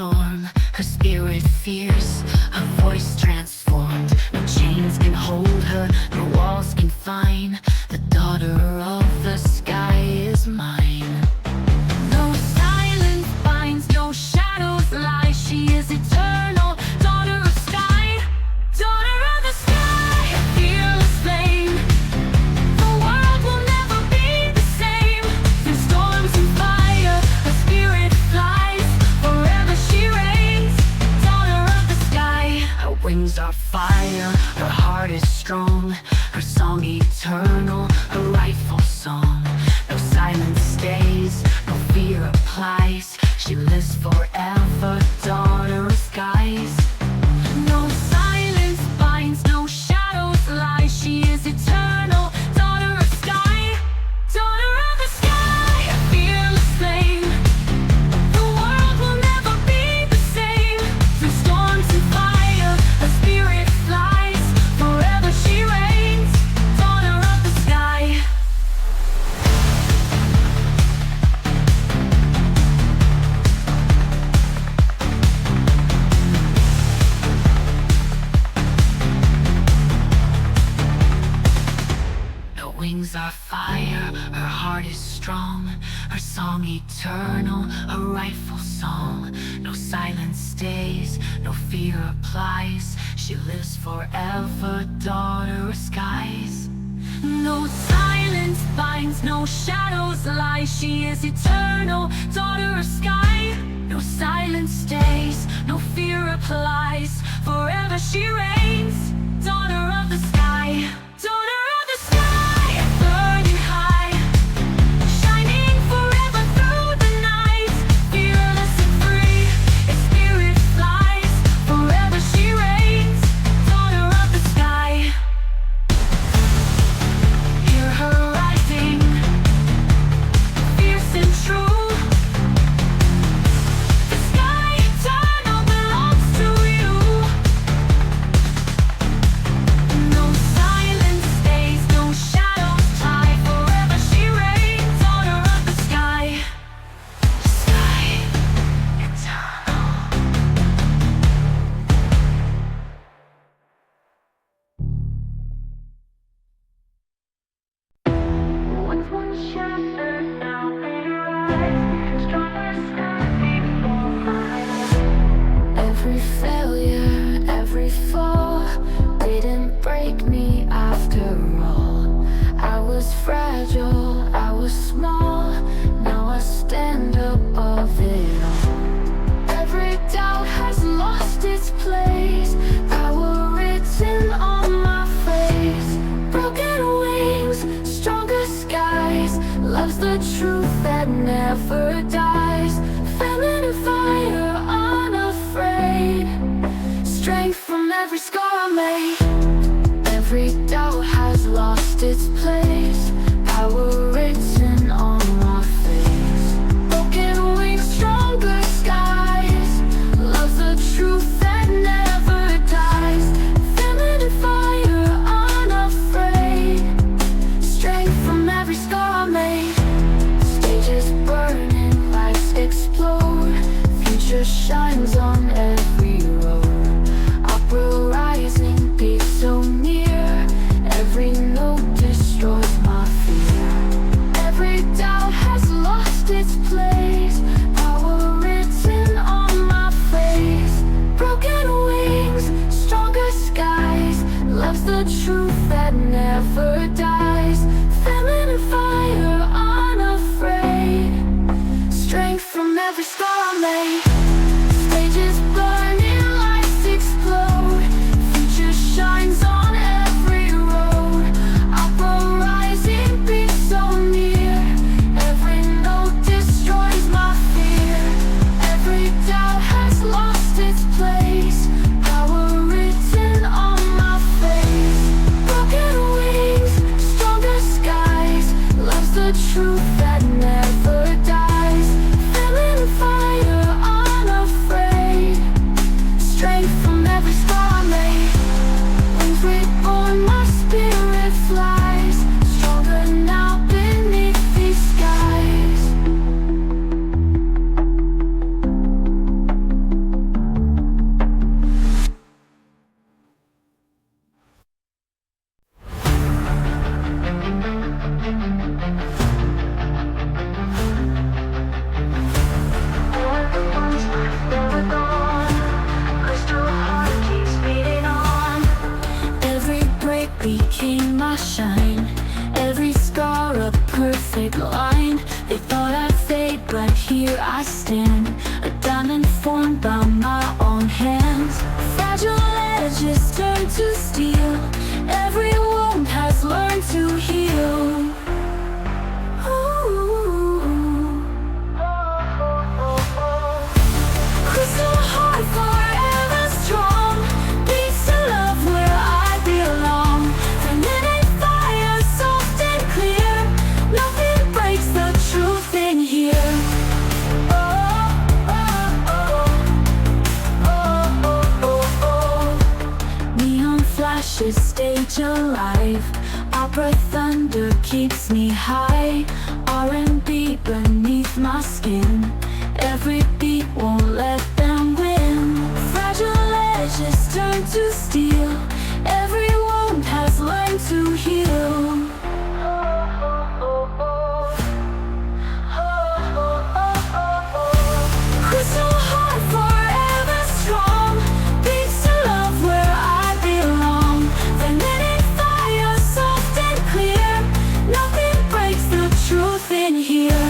storm, her spirit fierce, her voice transformed. No chains can hold her, no walls confine. The daughter of the sky is mine. No silence binds, no shadows lie. She is eternal, daughter of sky, daughter of the sky, a fearless flame. The world will never be the same. Through storms and fire, her spirit flies. Forever she reigns, daughter of the sky. Her wings are fire, her heart is strong. Her song eternal, her rightful song. No silence stays, no fear applies. She lives forever, daughter of skies. No silence binds, no shadows lie. She is eternal, daughter of sky, daughter of the sky, a fearless flame. The world will never be the same. Through storms and fire, her spirit flies. Forever she reigns, daughter of the sky. Her wings are fire, her heart is strong. Her song eternal, her rightful song. No silence stays, no fear applies. She lives forever, daughter of skies. No silence binds, no shadows lie. She is eternal, daughter of sky. No silence stays, no fear applies. Forever she reigns, daughter of the sky, daughter of the sky, burning high, shining forever through the night. Fearless and free, its spirit flies. Forever she reigns, daughter of the sky. Hear her rising, fierce and true. formed by my own hands. Fragile edges turn to steel. Every wound has learned to heal. Crystal heart forever strong, beats to love where I belong. Feminine fire, soft and clear, nothing breaks the truth in here. Neon flashes, stage alive. Opera thunder keeps me high. R&B beneath my skin. Every beat won't let them win. Fragile edges turn to steel. Every wound has learned to heal. Crystal heart forever strong, beats to love where I belong. Feminine fire, soft and clear, nothing breaks the truth in here.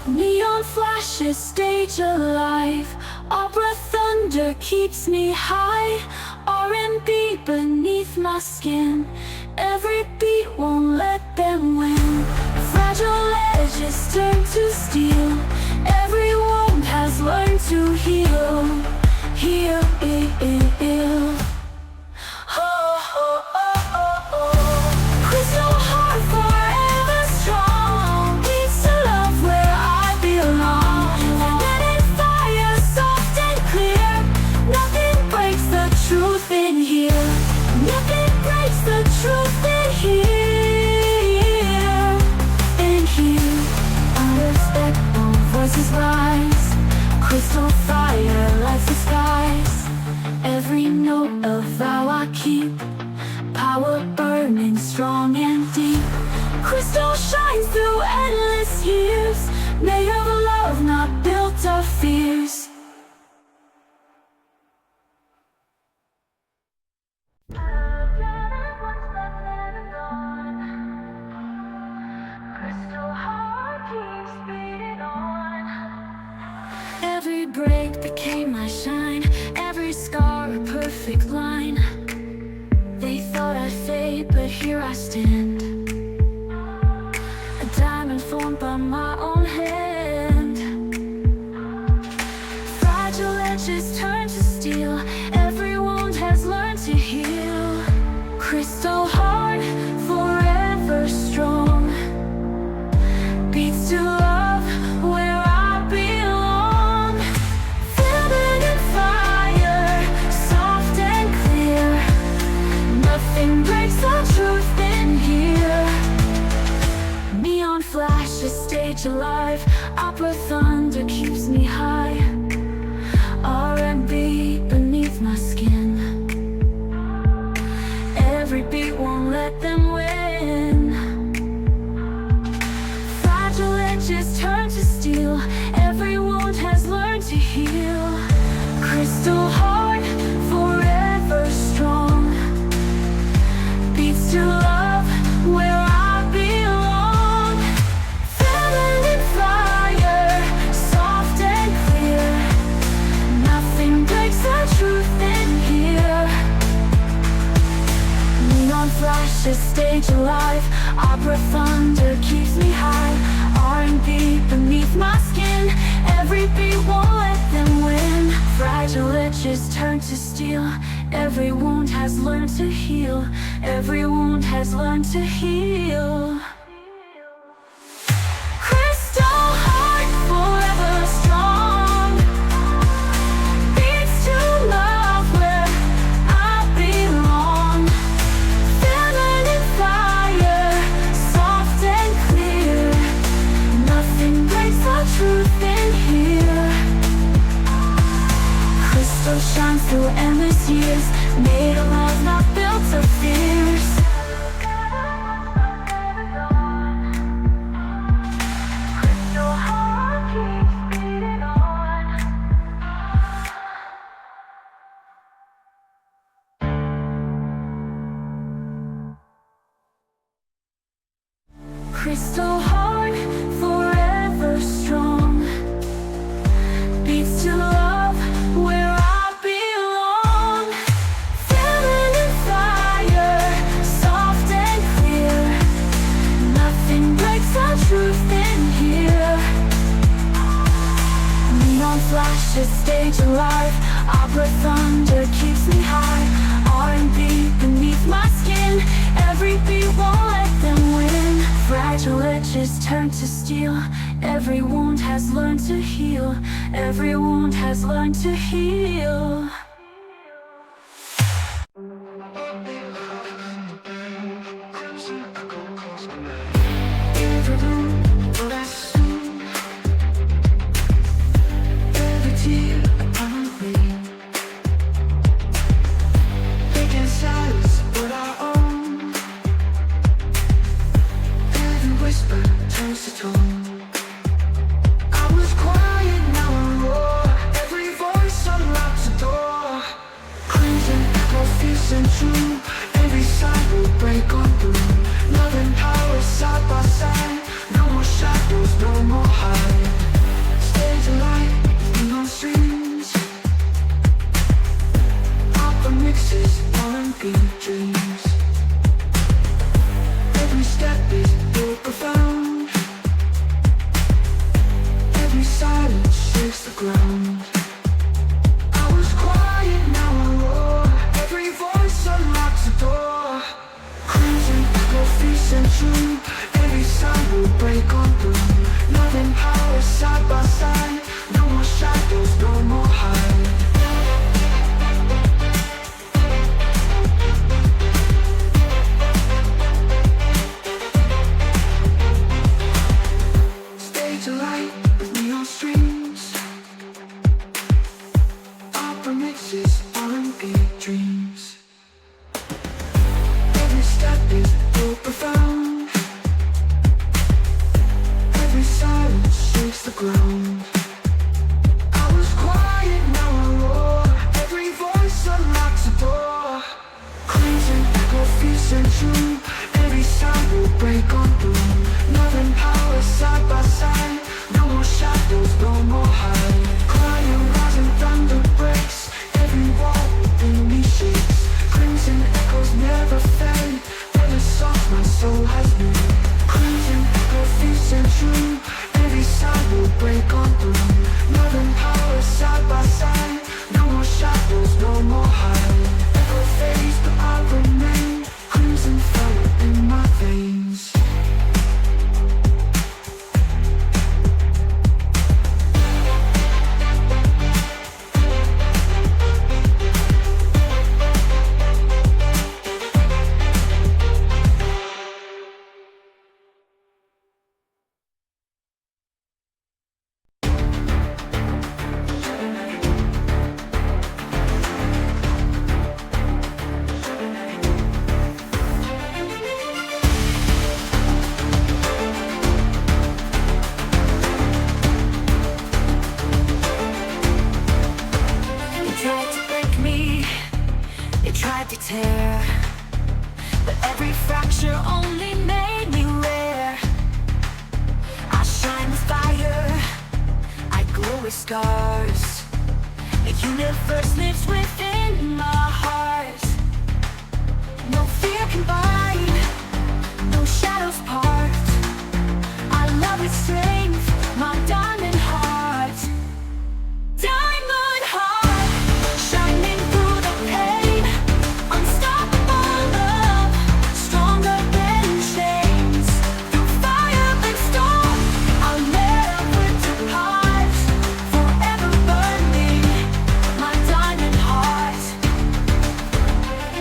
Neon flashes, stage alive. Opera thunder keeps me high. R&B beneath my skin. Every beat won't let them win. Fragile edges turn to steel. Every wound has learned to heal. Heal, heal. Crystal heart forever strong, beats to love where I belong. Feminine fire, soft and clear, nothing breaks the truth in here. Nothing breaks the truth in here. In here, unexpected voices rise. Crystal fire lights the skies. Every note a vow I keep, power burning strong and deep. Crystal shines through endless years, made of love, not built of fears. Every break became my shine, every scar a perfect line. They thought I'd fade, but here I stand, a diamond formed by my own hand. Fragile edges turn to steel, every wound has learned to heal. Crystal heart, forever strong, beats to love where I belong. Feminine fire, soft and clear, nothing breaks the truth in here. Neon flashes, stage alive. Opera thunder keeps me high. R&B beneath my skin. Every beat won't let them win. Fragile edges turn to steel. Every wound has learned to heal. Crystal heart, forever strong, beats to love where I belong. Feminine fire, soft and clear, nothing breaks the truth in here. Neon flashes, stage alive. Opera thunder keeps me high. R&B beneath my skin. Every beat won't let them win. Fragile edges turn to steel. Every wound has learned to heal. Every wound has learned to heal. Crystal heart forever strong, beats to love where I belong. Feminine fire, soft and clear, nothing breaks the truth in here. Crystal shines through endless years, made of love, not built of fears. Crystal heart keeps beating on. crystal heart, forever strong, beats to love where I belong. Feminine fire, soft and clear, nothing breaks our truth in here. Neon flashes, stage alive, opera thunder keeps me high. R&B beneath my skin, every beat won't let them win. Fragile edges turn to steel, every wound has learned to heal. Every wound has learned to heal. Every side will break on through. Love and power side by side. No more shadows, no more hide. Stage alight, neon streams, opera mixes, R&B dreams. Every step is so profound. Every silence shakes the ground. I was quiet, now I roar. Every voice unlocks a door. Cruising, go fierce and true. Every side will break on through. Love and power side by side. No more shadows, no more hide. Stage alight with neon streams, opera mixes, R&B dreams. Every step is so profound. Every silence shakes the ground. I was quiet, now I roar. Every voice unlocks a door. Cruising, go fierce and true. Every side will break on through. Love and power side by side. No more shadows, no more hide. Crying, rising, thunder breaks. Every wall within me shakes. Crimson echoes never fade. For the songs my soul has made. Crimson echo fierce and true. Every side will break on through. Love and power side by side. No more shadows, no more hide. Echo fades, but I remain. Crimson fire in my veins. It tried to break me, it tried to tear, but every fracture only made me rare. I shine with fire, I glow with scars. The universe lives within my heart. No fear can bind, no shadows part. I love with strength, my diamond heart. Diamond heart, shining through the pain. Unstoppable love, stronger than chains. Through fire and storm, I'll never depart. Forever burning, my diamond heart.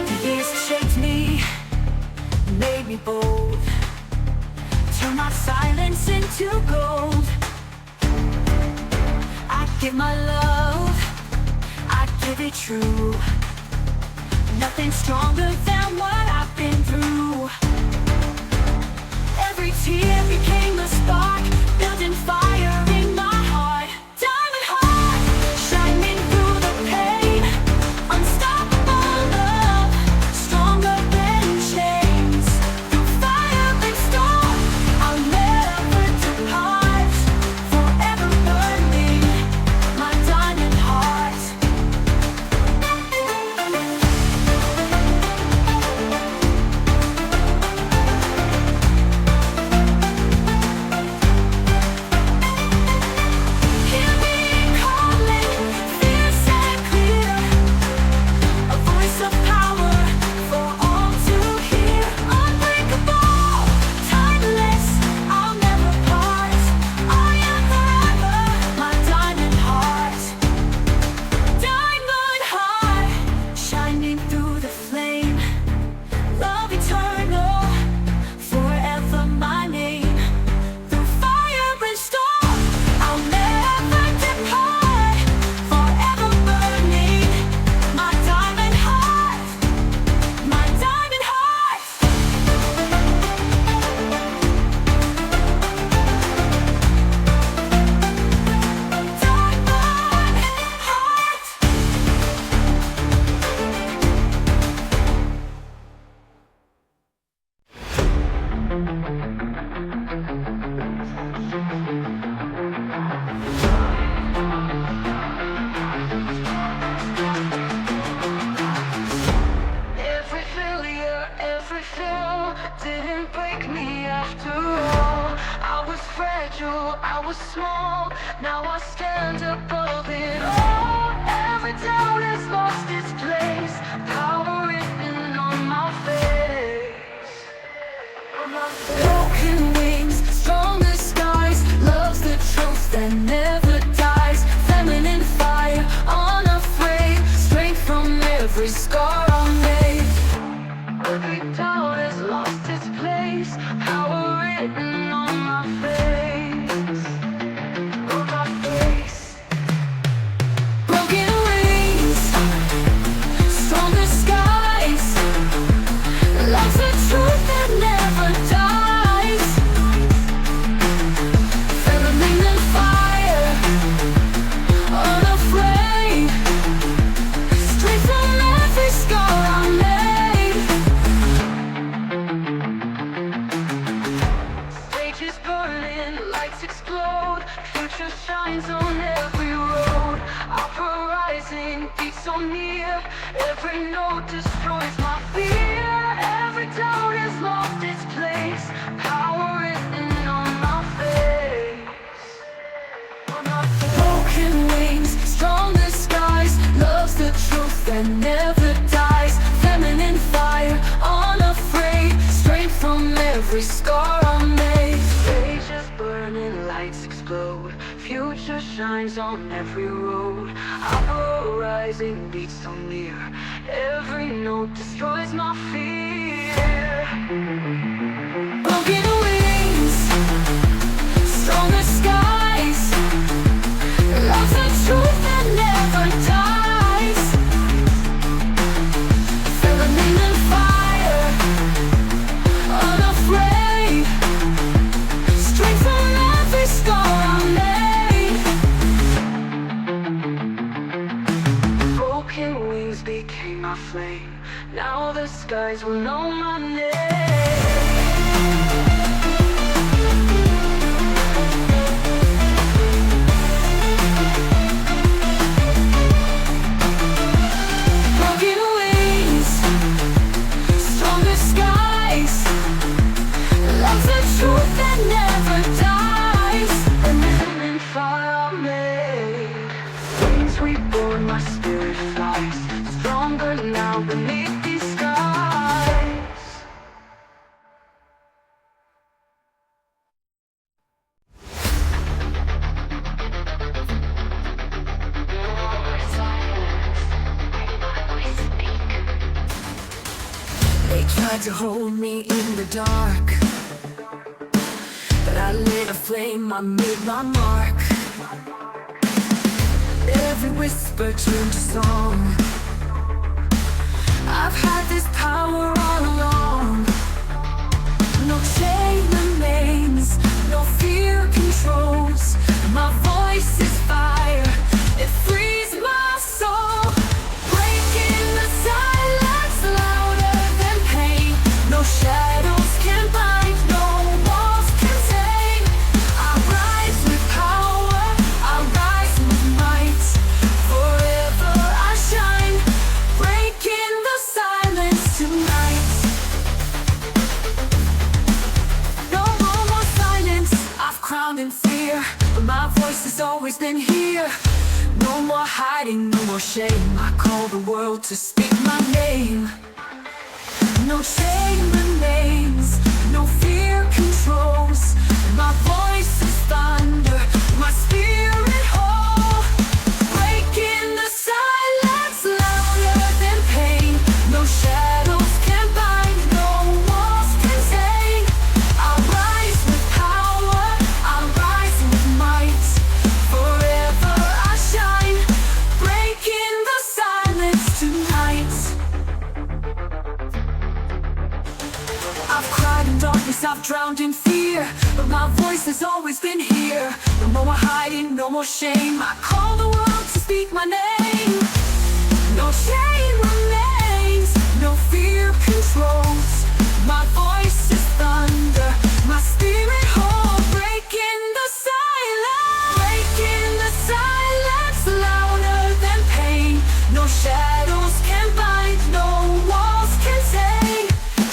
The years shaped me, made me bold. Turn my silence into gold. I give my love, I give it true. Nothing stronger than what I've been through. Every tear became a spark, building fire in my heart. Diamond heart, shining through the pain. Unstoppable love, stronger than chains. Through fire and storm, I'll fragile, I was small. Now I stand above it all. Every doubt has lost its place. Power written on my face. Broken wings, stronger skies. Love's the truth that never dies. Feminine fire, unafraid. Strength from every scar I made. Every doubt has lost its place. Power written on my face. On my face. Broken wings, stronger skies. Love's the truth that never dies. Feminine fire, unafraid. Straight from every scar I made. Stages burning, lights explode. Future shines on every road. Uprising, beat so near. Every note destroys my fear. Every doubt has lost its place. Power written on my face. On my face. Broken wings, stronger skies. Love's the truth that never dies. Feminine fire, unafraid. Strength from every scar I made. Stages burning, lights explode. Future shines on every road. Uprising, beats so near. Every note destroys my fear. Broken wings, stronger skies. Love's the truth that never dies. Feminine fire, unafraid. Strength from every scar I made. Broken wings became my flame. Now the skies will know my name. Broken wings, stronger skies. Love's the truth that never dies. Feminine fire made. Wings reborn, my spirit flies. Stronger now beneath these skies. They tried to hold me in the dark, but I lit a flame, I made my mark. Every whisper turned to song. I've had this power all along. No shame remains, no fear controls. My voice is fire, it frees my soul. Breaking the silence louder than pain. No shadows can bind, no walls can tame. I rise with power, I rise with might. Forever I shine, breaking the silence tonight. No more silence, I've crowned in fear, but my voice has always been here. No more hiding, no more shame. I call the world to speak my name. No shame remains, no fear controls. My voice is thunder, my spirit whole. Breaking the silence louder than pain. No shadows can bind, no walls can tame. I rise with power, I rise with might. Forever I shine, breaking the silence tonight. I've cried in darkness, I've drowned in fear, but my voice has always been here. No more hiding, no more shame. I call the world to speak my name. No shame remains, no fear controls. My voice is thunder, my spirit whole. Breaking the silence, breaking the silence louder than pain. No shadows can bind, no walls can tame.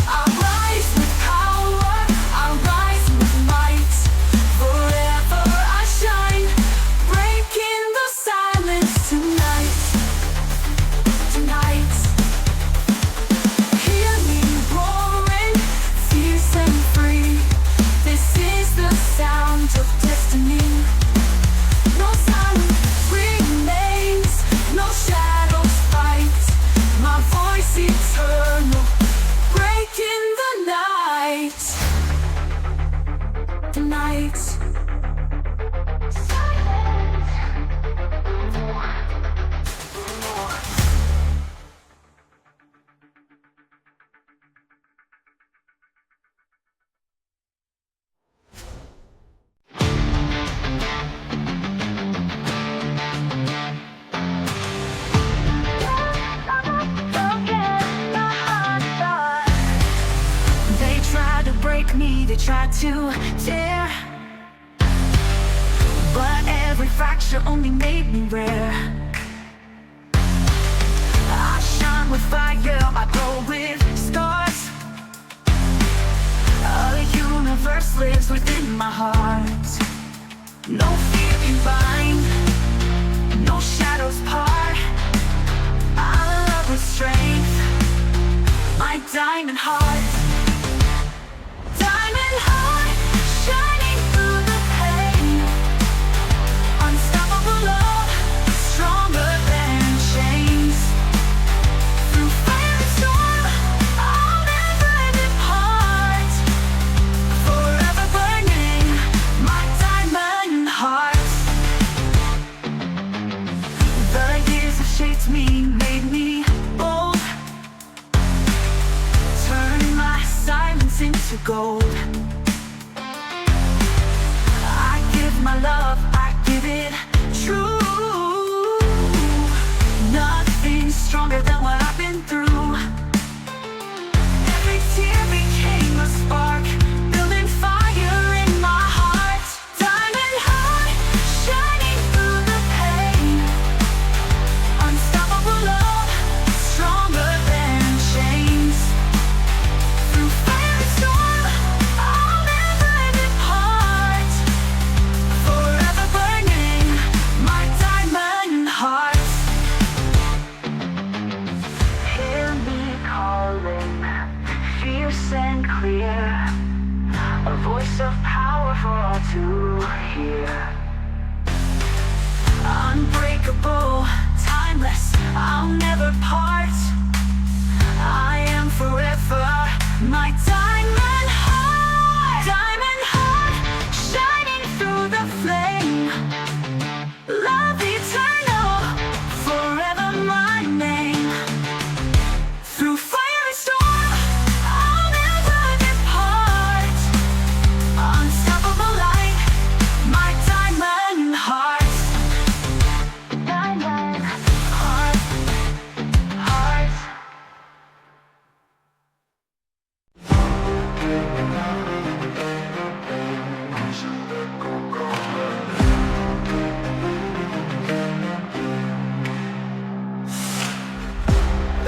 I rise with power, I rise with might. Forever tonight. They tried to break me, they tried to tear, but every fracture only made me rare. I shine with fire, I glow with stars. A universe lives within my heart. No fear can bind, no shadows part. I love with strength, my diamond heart. Diamond heart, shining through the pain. Unstoppable love, stronger than chains. Through fire and storm, I'll never depart. Forever burning, my diamond heart. The years have shaped me, made me bold. Turn my silence into gold. I give my love, I give it true. Nothing's stronger than what I've been through. Every tear became a spark, building fire in my heart. Diamond heart, shining through the pain. Unstoppable love, stronger than chains. Through fire and storm, I'll never depart. Forever burning, my diamond heart. Hear me calling, fierce and clear. A voice of power for all to hear. Unbreakable, timeless, I'll never part. I am forever, my diamond heart. Diamond heart, shining through the flame. Love eternal, forever my name. Through fire and storm, I'll never depart. Unstoppable light, my diamond heart. Diamond heart, heart.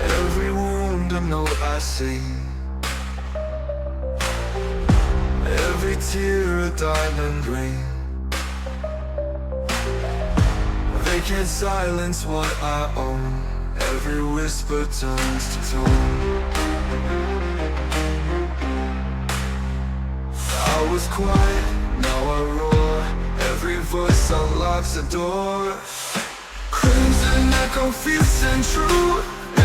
Every wound a note I sing, every tear a diamond ring. They can't silence what I own, every whisper turns to tone. I was quiet, now I roar, every voice unlocks a door. Crimson echo fierce and true,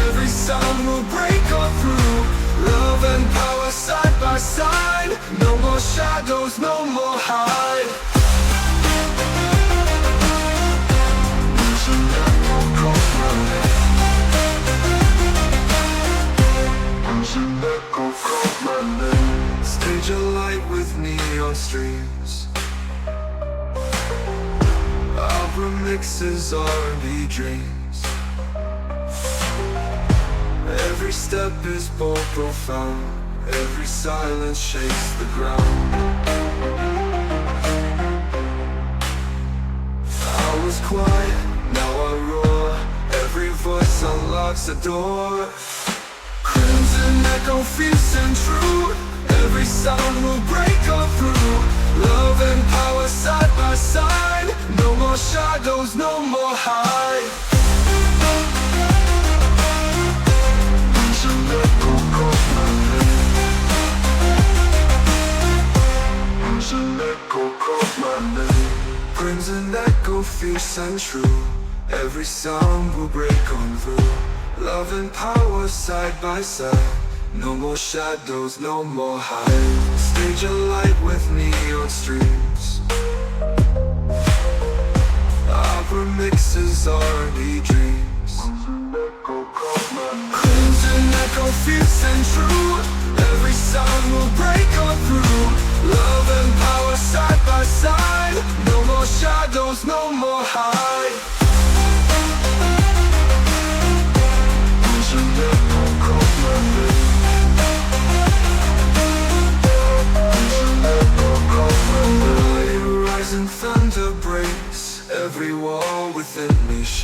every sound will break on through. Love and power side by side, no more shadows, no more hide. Crimson echo calls my name. Crimson echo calls my name. Stage a light with neon streams, opera mixes, R&B dreams. Every step is bold, profound, every silence shakes the ground. I was quiet, now I roar, every voice unlocks a door. Crimson echo fierce and true, every sound will break on through. Love and power side by side, no more shadows, no more hide. Crimson echo calls my name. Crimson echo calls my name. Crimson echo fierce and true, every sound will break on through. Love and power side by side, no more shadows, no more hide. Stage a light with neon streets.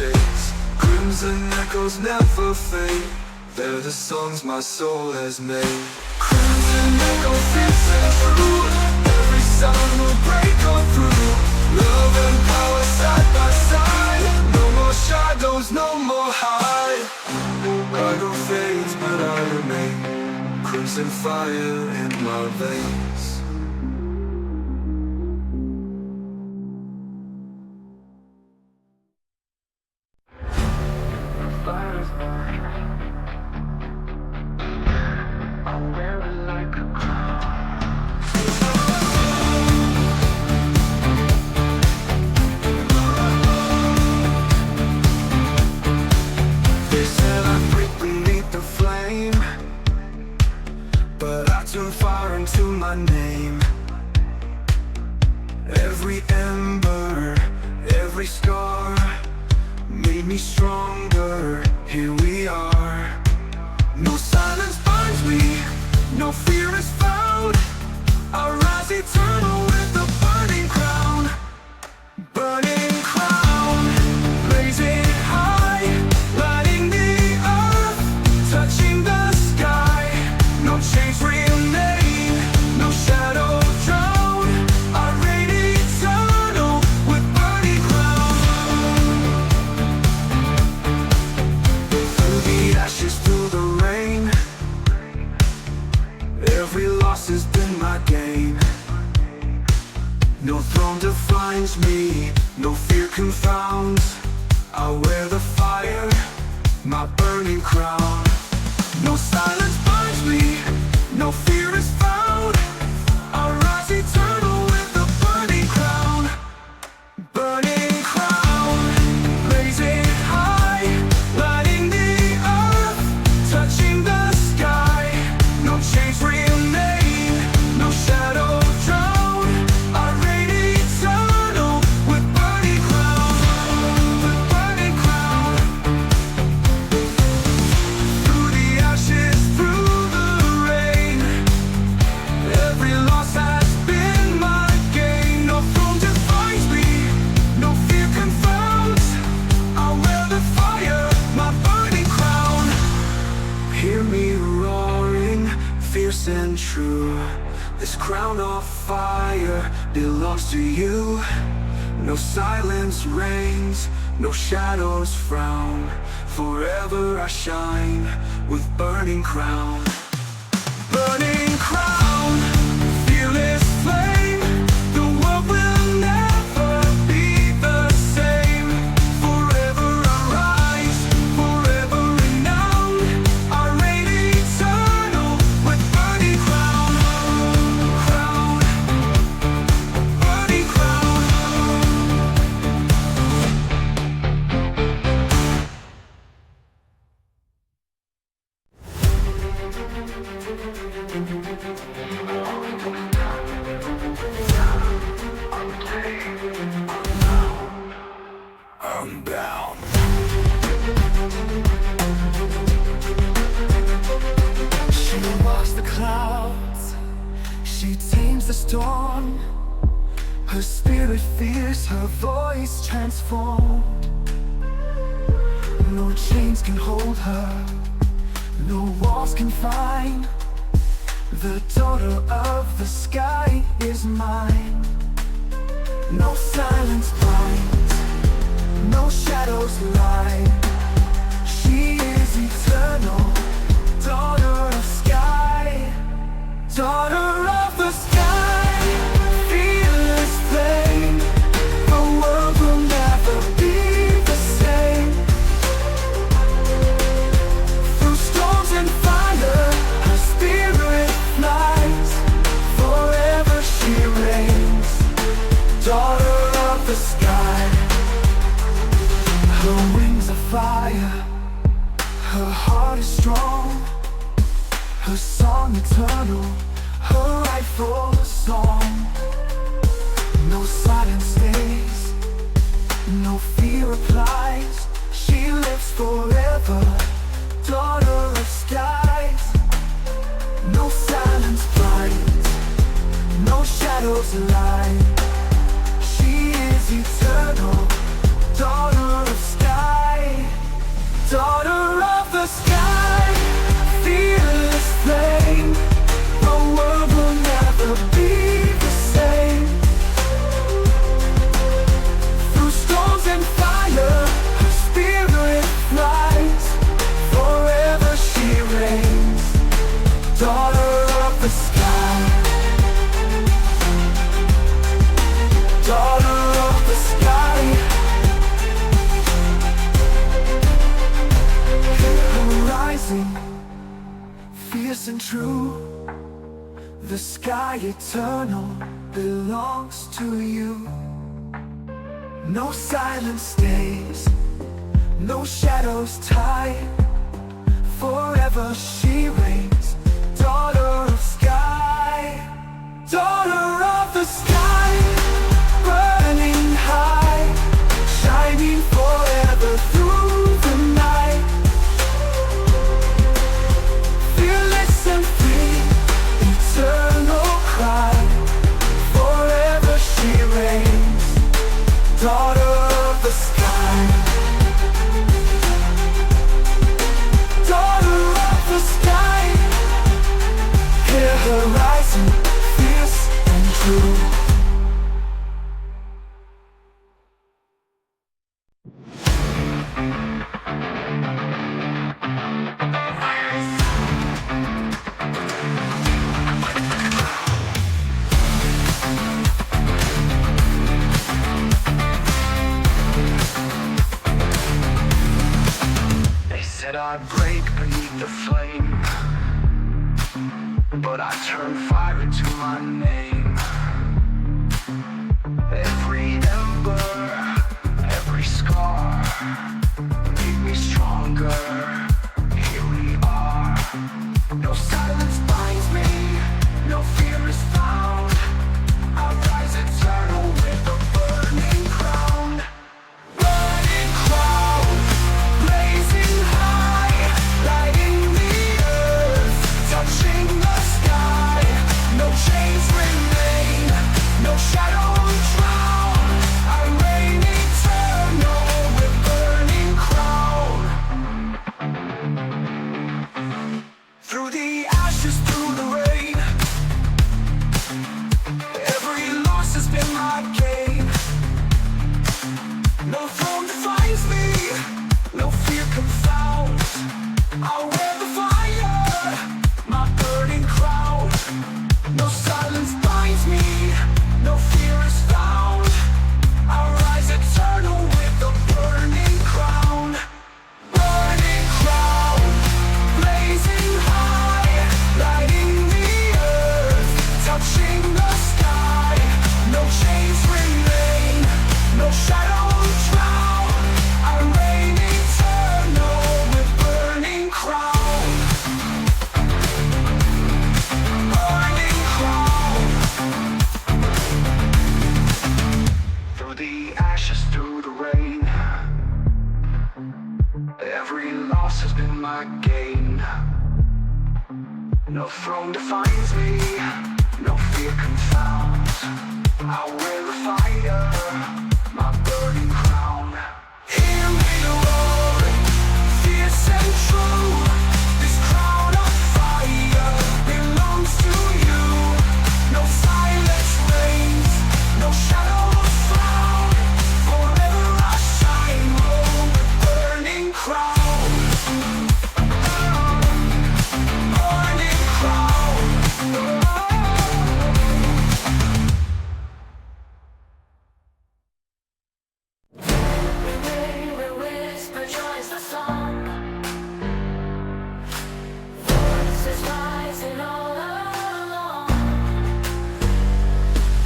shades. Crimson echoes never fade. They're the songs my soul has made. Crimson echoes listen true. Every sound will break on through. Love and power side by side. No more shadows, no more hide. I go fades but I remain. Crimson fire in my veins. They said I'd break beneath the flame, but I turn fire into my name. Every ember, every scar made me stronger. Here we are. No silence binds me, no fear is found. I rise eternal with a burning crown. Burning crown, blazing high, lighting the earth, touching the sky. No chains remain, no shadow drown. I reign eternal with burning crown. Through the ashes, through the rain, every loss has been my gain. No throne defines me, no fear confounds. I wear the fire, my burning crown. No silence binds me, no fear is found. I rise eternal with a burning crown. Burning crown, blazing high, lighting the earth, touching the sky. No chains remain, no shadow drown. I reign eternal with burning crown, with burning crown. Through the ashes, through the rain, every loss has been my gain. No throne defines me, no fear confounds. I wear the fire, my burning crown. Hear me roaring, fierce and true. This crown of fire belongs to you. No silence reigns, no shadows frown. Forever I shine with burning crown. Burning crown, fearless flame. The world will never be the same. Forever I rise, forever renowned. I reign eternal with burning crown. Crown, burning crown. I'm bound. She walks the clouds, she tames the storm. Her spirit fierce, her voice transformed. No chains can hold her, no walls confine. The daughter of the sky is mine. No silence binds, no shadows lie. She is eternal, daughter of sky. Daughter of the sky, fearless flame. The world will never be the same. Through storms and fire, her spirit flies. Forever she reigns, daughter of the sky. Her wings are fire, her heart is strong. Her song eternal, her rightful song. No silence stays, no fear applies. She lives forever, daughter of skies. No silence blinds, no shadows lie. She is eternal, daughter of sky. daughter of the sky, fearless flame. The world will never be the same. Through storms and fire, her spirit flies. Forever she reigns, daughter of the sky, daughter of the sky. Hear her rising, fierce and true. The sky eternal belongs to you. No silence stays, no shadows tie. Forever she reigns, daughter of sky, daughter of the sky, burning high, shining forever through the night. Fearless and free, eternal cry. Forever she reigns, daughter of the sky, daughter of the sky. Hear her rising, fierce and true. They said I'd break beneath the flame, but I turned fire into my name. Every ember, every scar made me stronger. Here we are. No silence binds me, no fear is found. I rise eternal with a burning crown. Burning crown, blazing high, lighting the earth, touching the sky. No chains remain, no shadows drown. I reign eternal with burning crown. Through the ashes, through the rain, every loss has been my gain. No throne defines me, no fear confounds. I'll wear the fire, my burning crown. No silence binds me, no fear is found. I'll rise eternal with the burning crown. Burning crown, blazing high, lighting the earth, touching the sky. No chains remain, no shadows drown. I reign eternal with burning crown. Burning crown. Through the ashes, through the rain, every loss has been my gain. No throne defines me, no fear confounds. I wear the fire, my burning crown. Hear me roar, fierce and true. This crown of fire belongs to you. No silence reigns, no shadows found. Forever I shine, roll with burning crown. Burning crown. Whisper joins the song. Voices rising all along.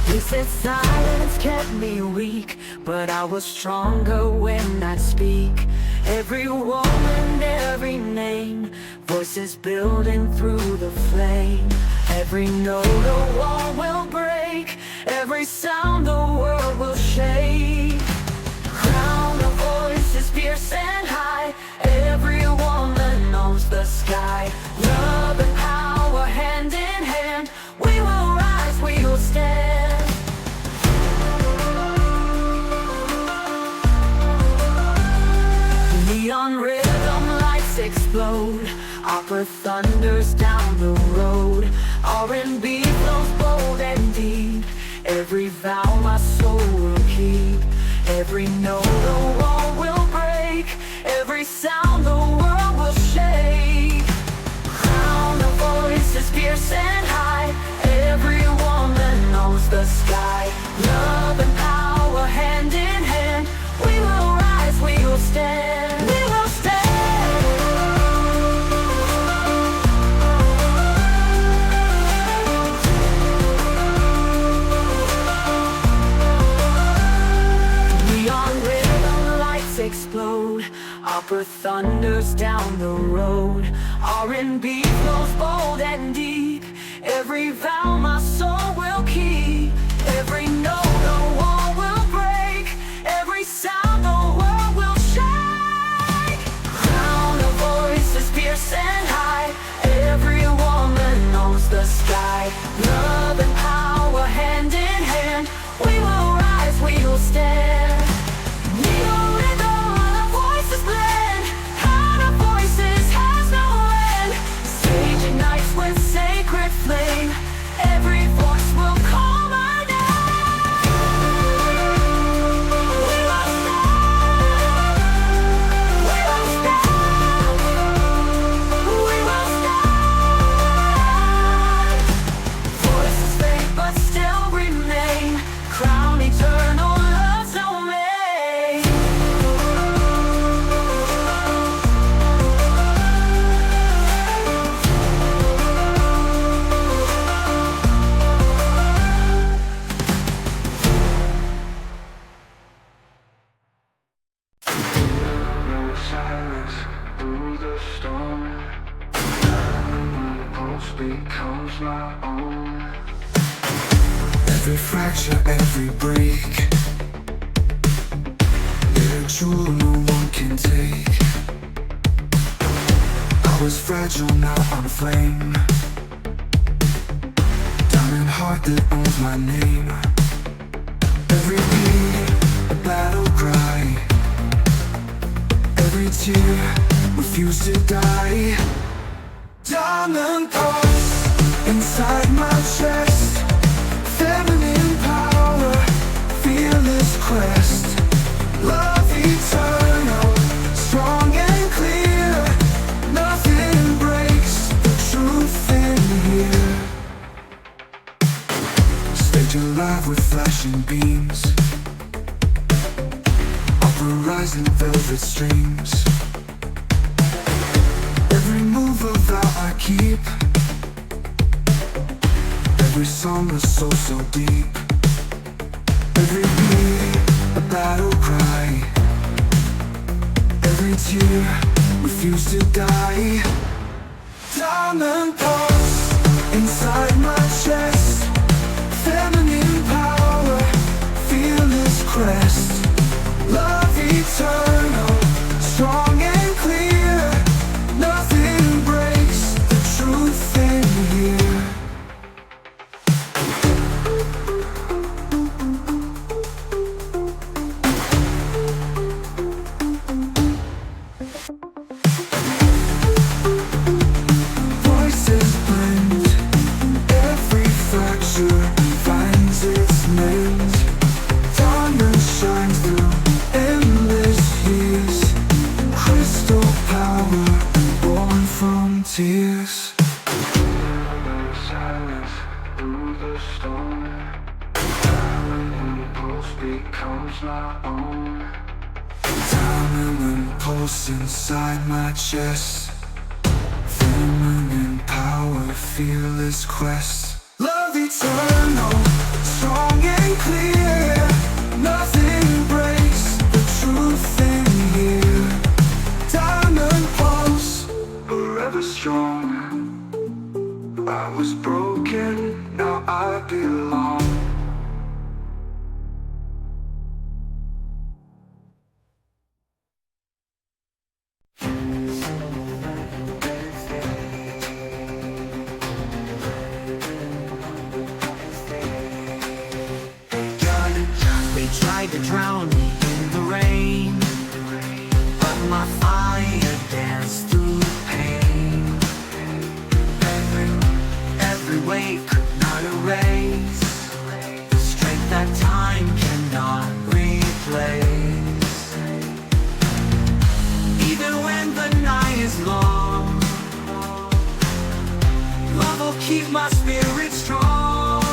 They said silence kept me weak, but I was stronger when I speak. Every woman, every name, voices building through the flame. Every note a wall will break, every sound the world will shake. Crown of voices fierce and high, every woman owns the sky. Love and power hand in hand, we will rise, we will stand. Neon rhythm Opera thunders down the road. R&B flows bold and deep. Every vow my soul will keep. Every note the wall will break. Every sound the world will shake. Crown of voices fierce and high. Every woman knows the sky. Love and power hand in hand. We will rise, we will stand. We will stand. Neon rhythm lights explode. Opera thunders down the road. R&B flows bold and deep. Every vow my soul will keep. Every note the wall will break. Every sound the world will shake. Crown of voices fierce and high. Every woman knows the sky. Love and power hand in hand. We will rise, we will stand. Neon rhythm, our voices blend. Crown of voices has no end. Stage ignites with sacred flame. Every voice will call my name. We will stand. We will stand. We will stand. Voices fade but still remain. Crown eternal, love's domain. Silence through the storm. My pulse becomes my own. Every fracture, every break. Little jewel no one can take. I was fragile, now I'm flame. Diamond heart that owns my name. Every beat, a battle cry. Every tear, refuse to die. Diamond pulse inside my chest. Feminine power, fearless quest. Love eternal, strong and clear. Nothing breaks the truth in here. Stage alive with flashing beams. Rising velvet streams. Every move a vow I keep. Every song a soul so deep. Every beat a battle cry. Every tear refuse to die. Diamond pulse inside my chest. Feminine power, fearless crest. Love eternal, strong and clear. Nothing breaks the truth in here. Voices blend. Every fracture finds its mend. Diamond shines through endless years. Crystal power born from tears. Silence through the storm. Diamond impulse becomes my own. Diamond impulse inside my chest. Feminine power, fearless quest. Love eternal, strong and clear. Nothing breaks the truth in here. Diamond pulse, forever strong. I was broken, now I belong. They tried to drown me in the rain, but my fire danced through the pain. that time cannot replace. Even when the night is long, love will keep my spirit strong.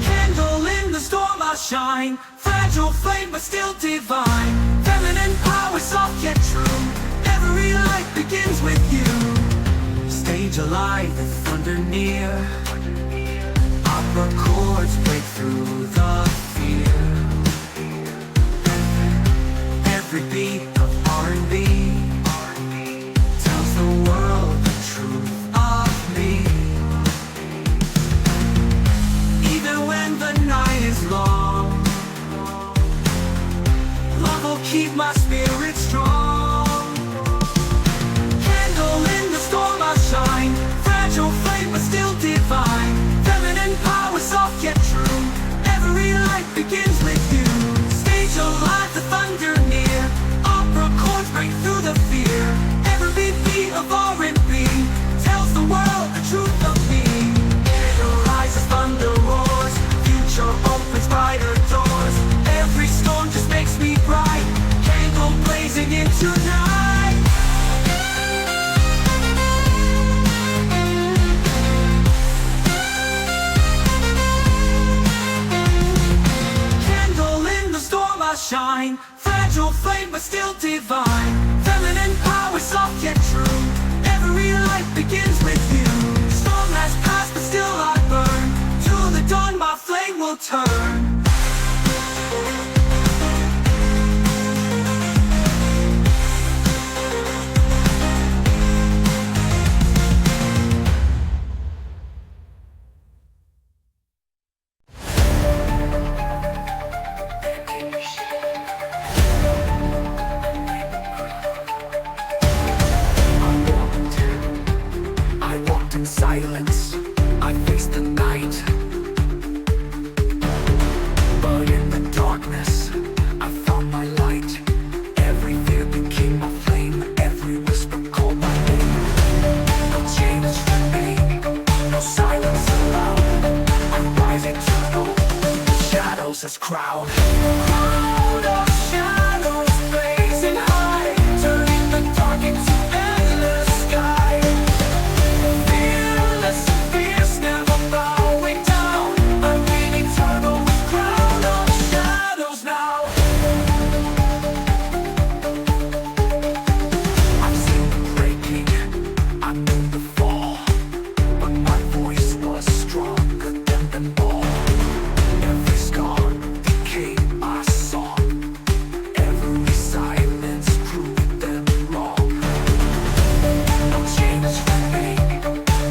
Candle in the storm I'll shine, fragile flame but still divine. Feminine power, soft yet true. Every light begins with you. Stage alive, the thunder near. Opera chords break through the fear. Every beat of R&B tells the world the truth of me. Even when the night is long, love will keep my spirit strong. Candle in the storm I'll shine, fragile flame but still divine. Feminine power, soft yet true. Every light begins with you. Stage alive, the thunder near. Opera chords break through the fear. Every beat of R&B tells the world the truth of me. Candle rises, thunder roars. Future opens brighter doors. Every storm just makes me bright. Candle blazing into night. Candle in the storm I shine, fragile flame but still divine. Feminine power, soft yet true. Every light begins with you. Storm has passed but still I burn. Till the dawn my flame will turn. I walked in silence, I faced the night. But in the darkness, I found my light. Every fear became my flame, every whisper called my name. No change remain, no silence allowed. I rise eternal, the shadows as crowd. Crowd of shadows blazing high, turning the dark into endless sky. Fearless and fierce, never bowing down. I'm being eternal with crown of shadows now. I've seen the breaking, I've known the fall, but my voice was stronger than them all. Every scar became my song. Every silence proved them wrong. No change remain,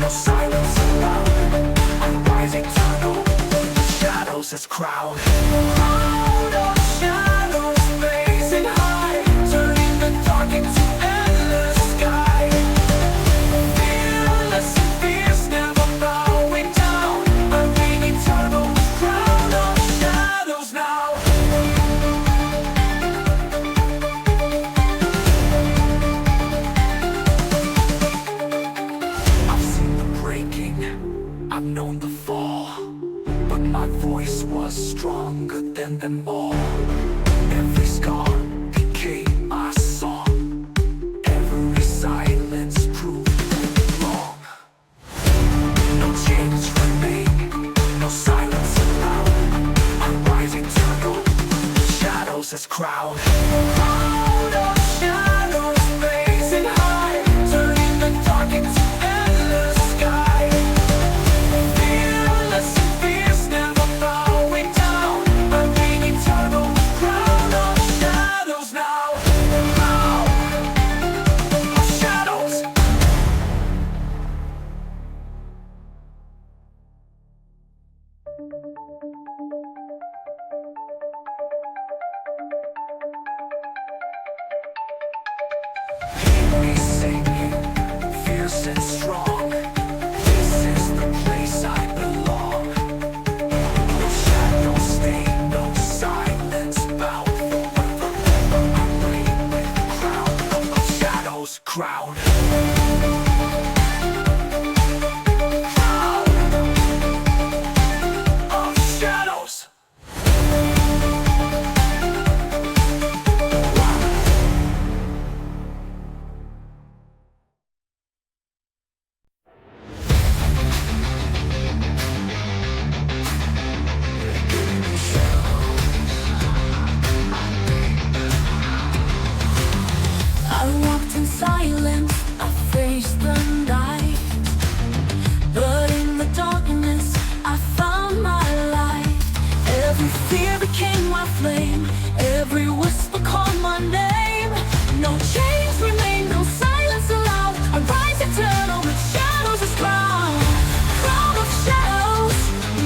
no silence allowed. I rise eternal, the shadows as crowd. Crowd of shadows blazing high, turning the dark into endless sky. Fearless and fierce, never bowing down. I'm being eternal with crown of shadows now. I've seen the breaking, I've known the fall, but my voice was stronger than them all. Every scar became my song. Every silence proved them wrong. No change remain, no silence allowed. I rise eternal, the shadows as crowd. Crowd of shadows blazing high, turning the dark into endless sky. Fearless and fierce, never bowing down. I'm being eternal with crown of shadows now. Crown of shadows. Every fear became my flame. Every whisper called my name. No chains remain, no silence allowed. I rise eternal with shadows as crown. Crown of shadows,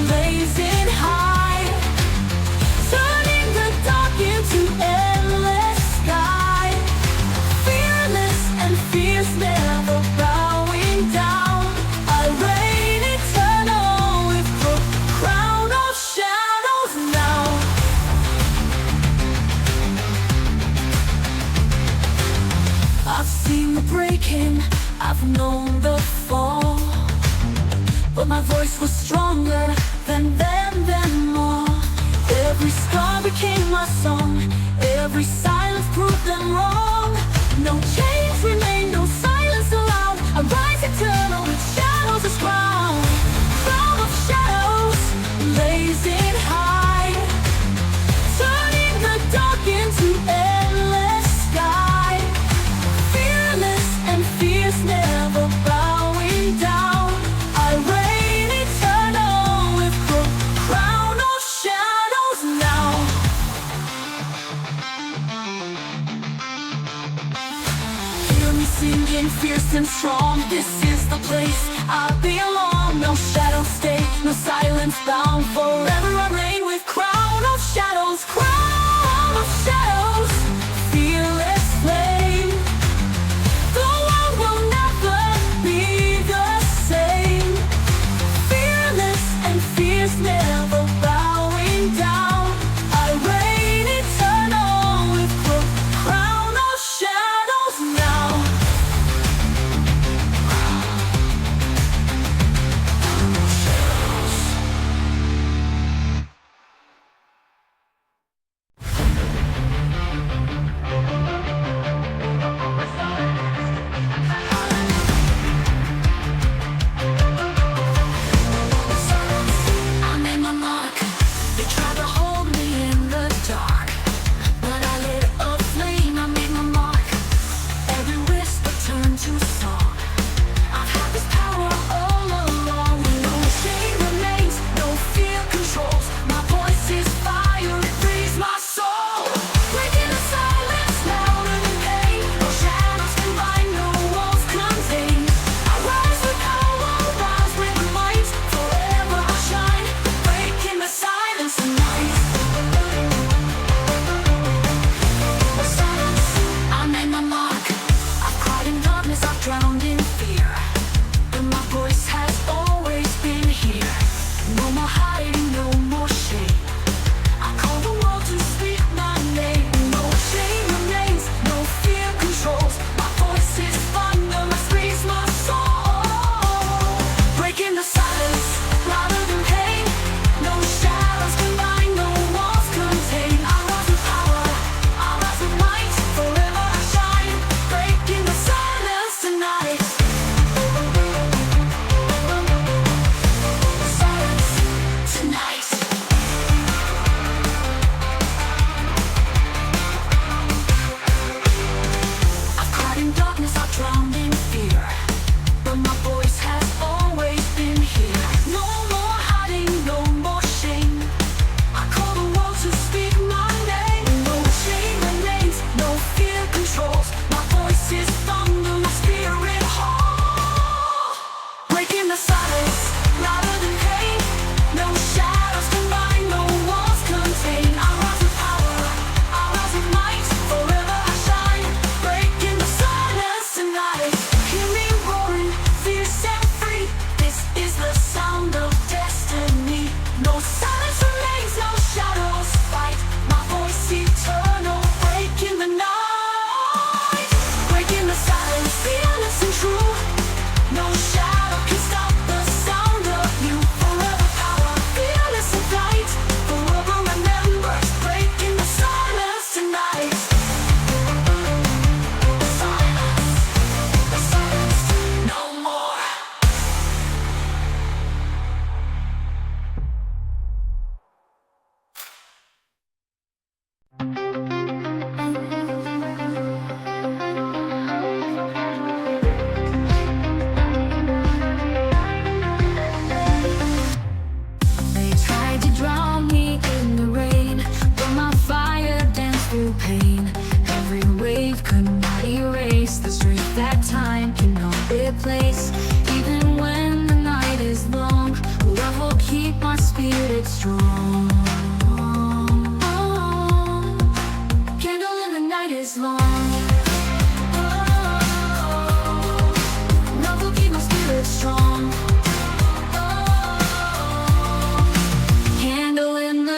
blazing high, turning the dark into endless sky. Fearless and fierce, never bowing down. I reign eternal with the crown of shadows now. I've seen the breaking, I've known the fall, but my voice was stronger than them, then more. Every scar became my song, every silence proved them wrong. No chains remain, no silence allowed. I rise eternal with shadows as crown. Crown of shadows, blazing high, turning the dark into endless sky. Fearless and fierce, never bowing down. I reign eternal with the crown of shadows now. Hear me singing fierce and strong. This is the place I belong. No shadows stay, no silence bound. Forever I reign with crown of shadows. Crown of shadows, fearless flame. The world will never be the same. Fearless and fierce, never bowing down. I reign eternal with the crown of shadows now.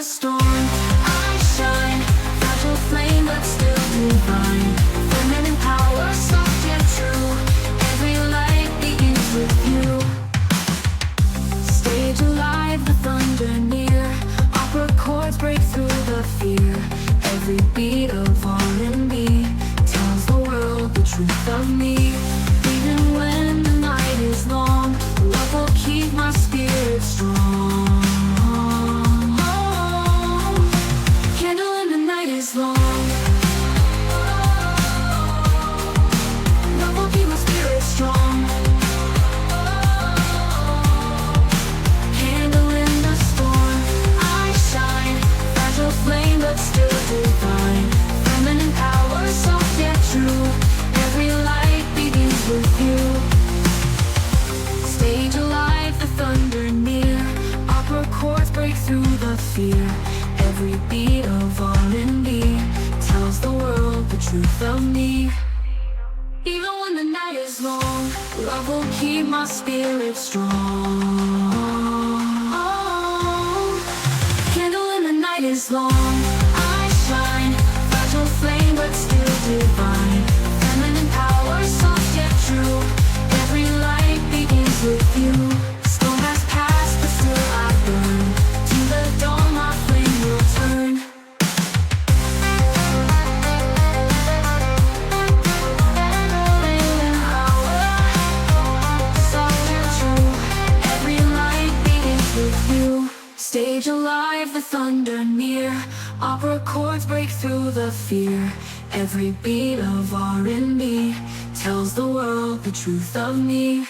storm, I shine. Fragile flame but still divine. Feminine power, soft yet true. Every light begins with you. Stage alive, the thunder near. Opera chords break through the fear. Every beat of R&B tells the world the truth of me. Even when the night is long, love will keep my spirit strong. Candle in the night is long. Love will keep my spirit strong. Candle in the storm, I shine. Fragile flame but still divine. Feminine power, soft yet true. Every light begins with you. Stage alive, the thunder near. Opera chords break through the fear. Every beat of R&B tells the world the truth of me. Even when the night is long, love will keep my spirit strong. Candle in the night is long, I shine. Fragile flame but still divine. Feminine power, soft yet true. Every light begins with you. Storm has passed but still I burn. To the dawn my flame will turn. Soft yet true. Every light begins with you. Stage alive, the thunder near. Opera chords break through the fear. Every beat of R&B tells the world the truth of me.